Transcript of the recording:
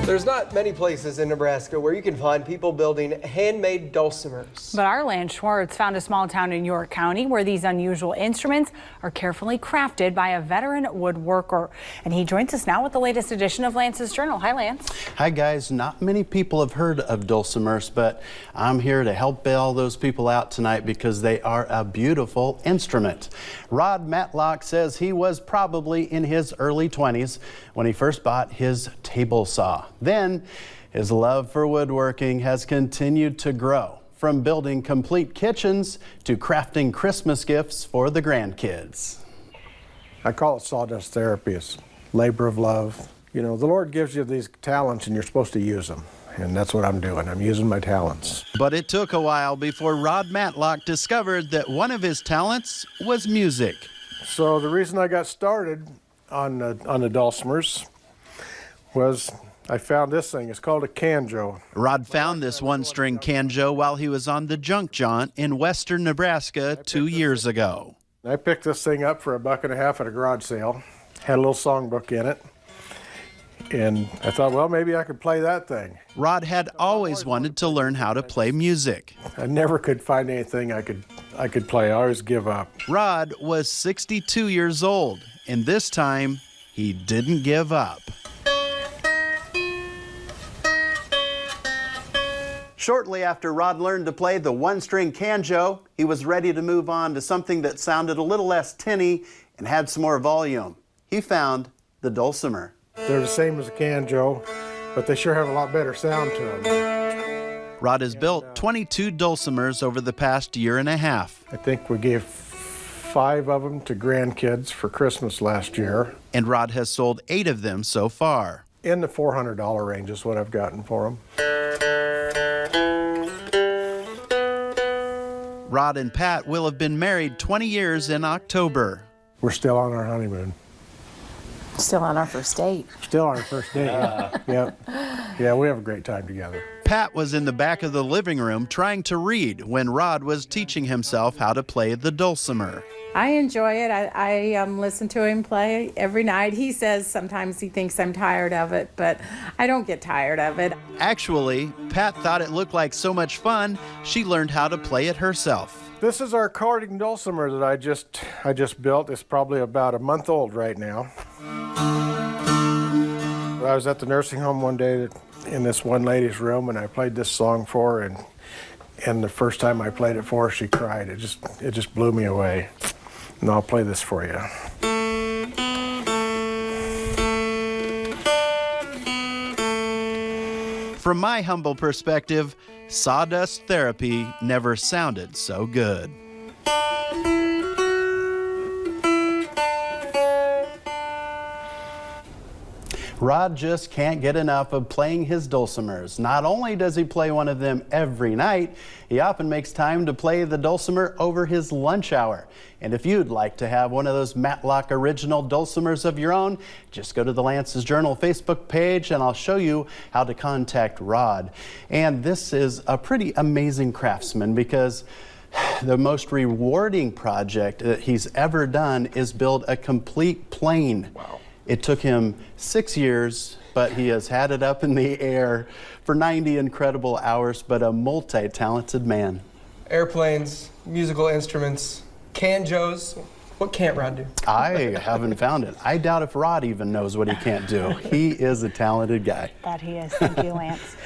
There's not many places in Nebraska where you can find people building handmade dulcimers. But our Lance Schwartz found a small town in York County where these unusual instruments are carefully crafted by a veteran woodworker. And he joins us now with the latest edition of Lance's Journal. Hi, Lance. Hi, guys. Not many people have heard of dulcimers, but I'm here to help bail those people out tonight because they are a beautiful instrument. Rod Matlock says he was probably in his early 20s when he first bought his table saw. Then his love for woodworking has continued to grow, from building complete kitchens to crafting Christmas gifts for the grandkids. I call it sawdust therapy. It's labor of love. You know, the Lord gives you these talents and you're supposed to use them. And that's what I'm doing. I'm using my talents. But it took a while before Rod Matlock discovered that one of his talents was music. So the reason I got started on the dulcimers was I found this thing. It's called a canjo. Rod found this one-string canjo while he was on the junk jaunt in western Nebraska 2 years ago. I picked this thing up for $1.50 at a garage sale. Had a little songbook in it. And I thought, well, maybe I could play that thing. Rod had always wanted to learn how to play music. I never could find anything I could play. I always give up. Rod was 62 years old, and this time he didn't give up. Shortly after Rod learned to play the one-string canjo, he was ready to move on to something that sounded a little less tinny and had some more volume. He found the dulcimer. They're the same as a canjo, but they sure have a lot better sound to them. Rod has built 22 dulcimers over the past year and a half. I think we gave 5 of them to grandkids for Christmas last year. And Rod has sold 8 of them so far. In the $400 range is what I've gotten for them. Rod and Pat will have been married 20 years in October. We're still on our honeymoon. Still on our first date. Still on our first date. Yep. Yeah, we have a great time together. Pat was in the back of the living room trying to read when Rod was teaching himself how to play the dulcimer. I enjoy it. I listen to him play every night. He says sometimes he thinks I'm tired of it, but I don't get tired of it. Actually, Pat thought it looked like so much fun, she learned how to play it herself. This is our carding dulcimer that I just built. It's probably about a month old right now. I was at the nursing home one day in this one lady's room, and I played this song for her, and the first time I played it for her, she cried. It just blew me away. And I'll play this for you. From my humble perspective, sawdust therapy never sounded so good. Rod just can't get enough of playing his dulcimers. Not only does he play one of them every night, he often makes time to play the dulcimer over his lunch hour. And if you'd like to have one of those Matlock original dulcimers of your own, just go to the Lance's Journal Facebook page and I'll show you how to contact Rod. And this is a pretty amazing craftsman because the most rewarding project that he's ever done is build a complete plane. Wow. It took him 6 years, but he has had it up in the air for 90 incredible hours, but a multi-talented man. Airplanes, musical instruments, canjos. What can't Rod do? I haven't found it. I doubt if Rod even knows what he can't do. He is a talented guy. That he is. Thank you, Lance.